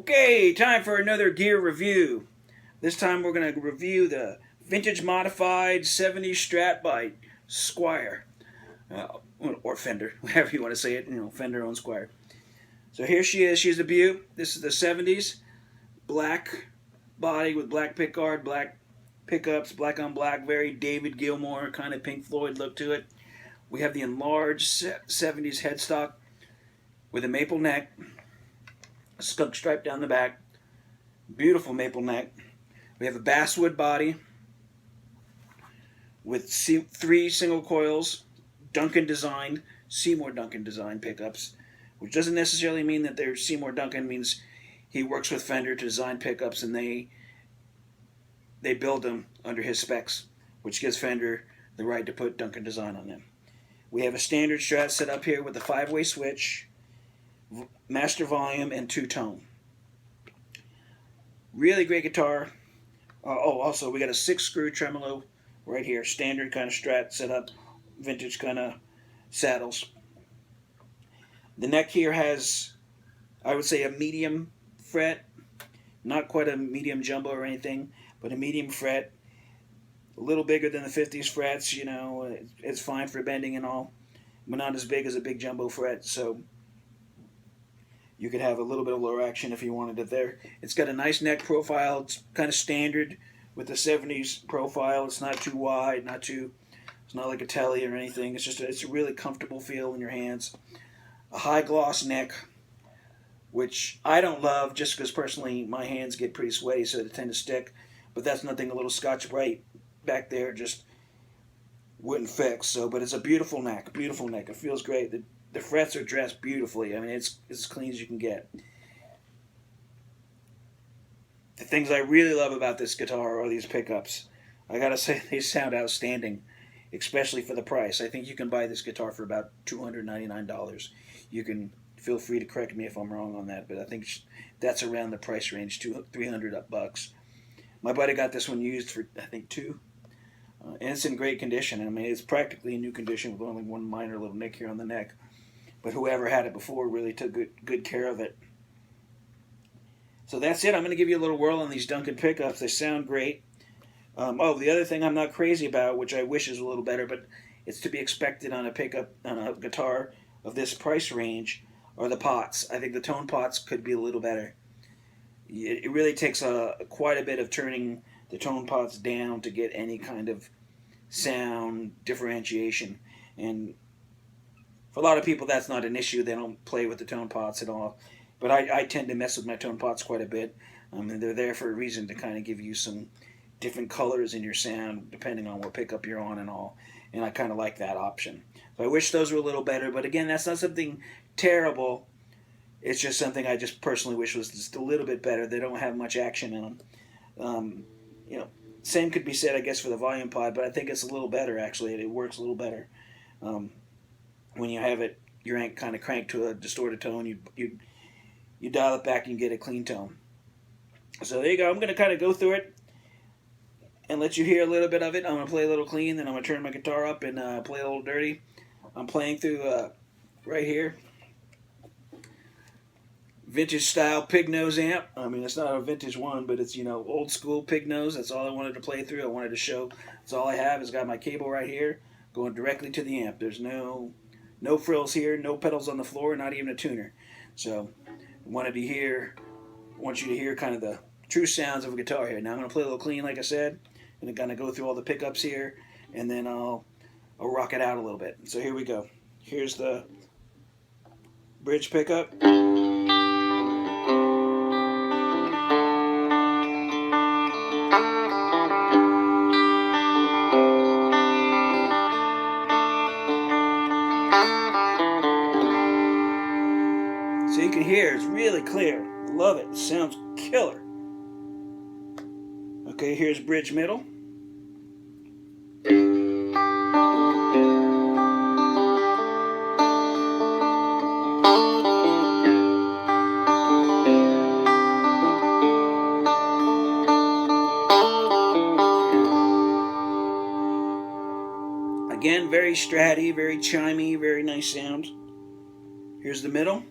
Okay, time for another gear review. This time we're going to review the vintage modified 70s Strat by Squier. Or Fender, whatever you want to say it. Fender owns Squier. So here she is. She's the Butte. This is the 70s. Black body with black pickguard, black pickups, black on black, very David Gilmour kind of Pink Floyd look to it. We have the enlarged 70s headstock with a maple neck, a skunk stripe down the back, beautiful maple neck. We have a basswood body with three single coils, Duncan designed, Seymour Duncan design pickups, which doesn't necessarily mean that they're Seymour Duncan. Means he works with Fender to design pickups, and they build them under his specs, which gives Fender the right to put Duncan design on them. We have a standard Strat set up here with a 5-way switch, master volume, and 2-tone. Really great guitar. Also we got a 6-screw tremolo right here, standard kind of Strat setup, vintage kind of saddles. The neck here has, I would say, a medium fret, not quite a medium jumbo or anything, but a medium fret, a little bigger than the 50s frets. It's fine for bending and all, but not as big as a big jumbo fret, so you could have a little bit of lower action if you wanted it there. It's got a nice neck profile. It's kind of standard with the 70s profile. It's not too wide, it's not like a telly or anything. It's a really comfortable feel in your hands. A high gloss neck, which I don't love just because personally my hands get pretty sweaty, so they tend to stick. But that's nothing a little Scotch-Brite back there just wouldn't fix. But it's a beautiful neck, It feels great. The frets are dressed beautifully. I mean, it's as clean as you can get. The things I really love about this guitar are these pickups. I gotta say, they sound outstanding, especially for the price. I think you can buy this guitar for about $299. You can feel free to correct me if I'm wrong on that, but I think that's around the price range, $300. My buddy got this one used for, I think, $200. And it's in great condition. I mean, it's practically in new condition with only one minor little nick here on the neck. But whoever had it before really took good care of it. So that's it. I'm going to give you a little whirl on these Duncan pickups. They sound great. The other thing I'm not crazy about, which I wish is a little better, but it's to be expected on a guitar of this price range, are the pots. I think the tone pots could be a little better. It really takes quite a bit of turning the tone pots down to get any kind of sound differentiation. And for a lot of people, that's not an issue. They don't play with the tone pots at all. But I tend to mess with my tone pots quite a bit. And they're there for a reason, to kind of give you some different colors in your sound depending on what pickup you're on and all. And I kind of like that option. So I wish those were a little better. But again, that's not something terrible. It's just something I just personally wish was just a little bit better. They don't have much action in them. Same could be said, I guess, for the volume pod, but I think it's a little better, actually. It works a little better. When you have it, your amp kind of cranked to a distorted tone, you dial it back and you get a clean tone. So there you go. I'm going to kind of go through it and let you hear a little bit of it. I'm going to play a little clean, then I'm going to turn my guitar up and play a little dirty. I'm playing through right here. Vintage style pig nose amp. I mean, it's not a vintage one, but it's, old school pig nose. That's all I wanted to play through. I wanted to show. That's all I have. It's got my cable right here going directly to the amp. There's no frills here, no pedals on the floor, not even a tuner. So I want you to hear kind of the true sounds of a guitar here. Now I'm going to play a little clean, like I said. I'm going to kind of go through all the pickups here, and then I'll rock it out a little bit. So here we go. Here's the bridge pickup. So you can hear it's really clear. Love it. It sounds killer. Okay, here's bridge middle. Again, very stratty, very chimey, very nice sound. Here's the middle.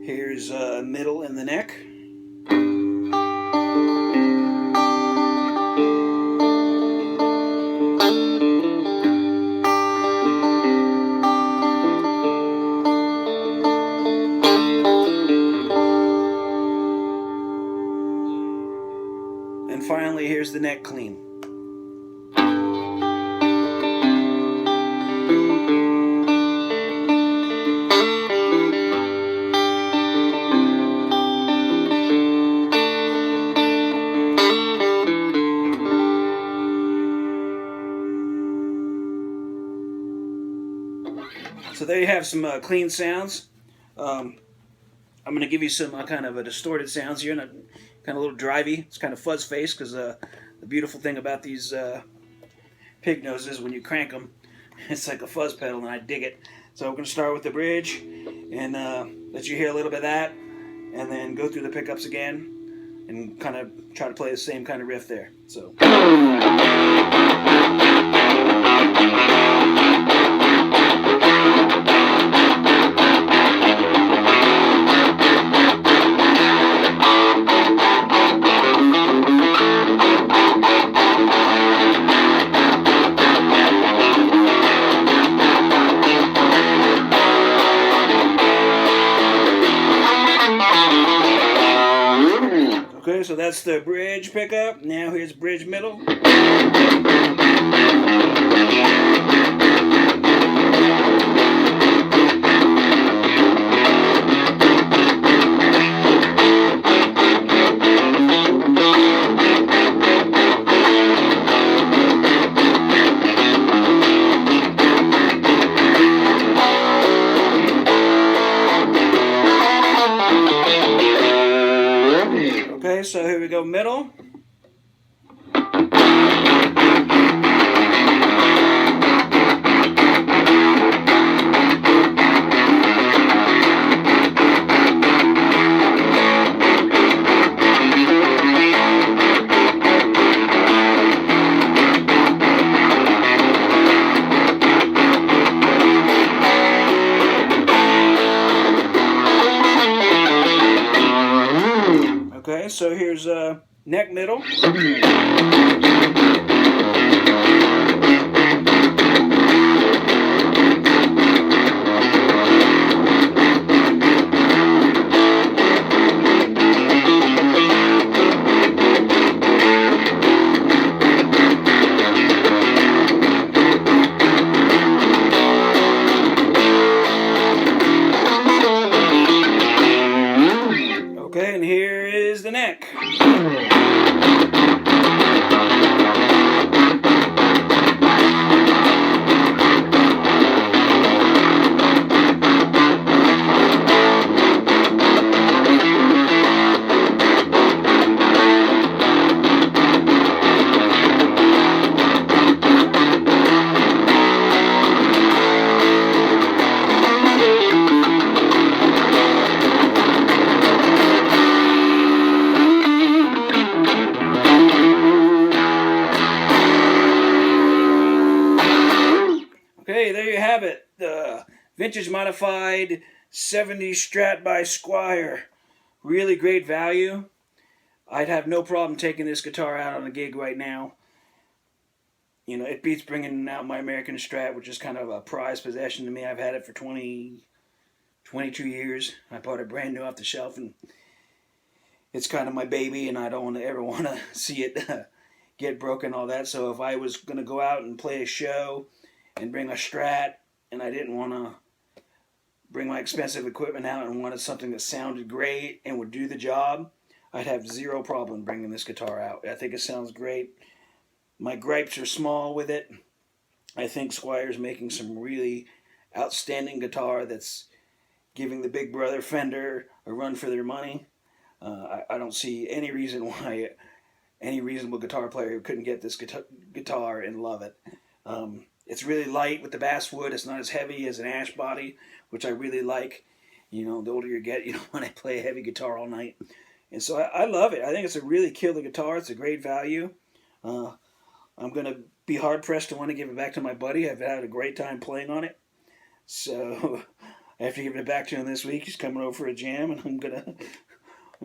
Here's middle in the neck. And finally, here's the neck clean. So there you have some clean sounds. I'm going to give you some kind of a distorted sounds here, kind of a little drivey. It's kind of fuzz face because the beautiful thing about these pig noses, when you crank them, it's like a fuzz pedal, and I dig it. So we're going to start with the bridge and let you hear a little bit of that, and then go through the pickups again and kind of try to play the same kind of riff there. So. Okay, so that's the bridge pickup. Now here's bridge middle. Okay, so here we go, middle. Okay, so here's neck middle. Okay, and here is the neck. Okay, there you have it. The vintage modified 70s Strat by Squier. Really great value. I'd have no problem taking this guitar out on a gig right now. You know, it beats bringing out my American Strat, which is kind of a prized possession to me. I've had it for 22 years. I bought it brand new off the shelf, and it's kind of my baby, and I don't ever want to see it get broken, all that. So if I was going to go out and play a show and bring a Strat, and I didn't want to bring my expensive equipment out and wanted something that sounded great and would do the job, I'd have zero problem bringing this guitar out. I think it sounds great. My gripes are small with it. I think Squier's making some really outstanding guitar that's giving the big brother Fender a run for their money. I don't see any reason why any reasonable guitar player couldn't get this guitar and love it. It's really light with the basswood. It's not as heavy as an ash body, which I really like. You know, the older you get, you don't want to play a heavy guitar all night. And so I love it. I think it's a really killer guitar. It's a great value. I'm going to be hard-pressed to want to give it back to my buddy. I've had a great time playing on it. So After giving it back to him this week, he's coming over for a jam, and I'm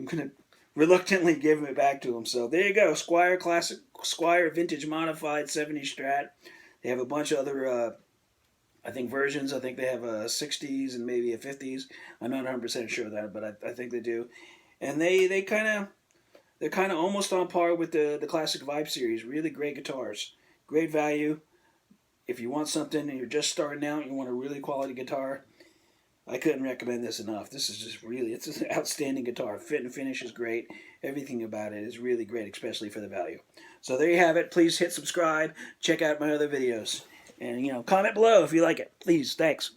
gonna reluctantly give it back to him. So there you go, Squier classic, Squier vintage modified 70s Strat. They have a bunch of other, I think, versions. I think they have a 60s and maybe a 50s. I'm not 100% sure of that, but I think they do. And they're kind of almost on par with the classic Vibe series. Really great guitars, great value. If you want something and you're just starting out, you want a really quality guitar, I couldn't recommend this enough. This is just really, it's an outstanding guitar. Fit and finish is great. Everything about it is really great, especially for the value. So there you have it. Please hit subscribe. Check out my other videos. And, comment below if you like it. Please. Thanks.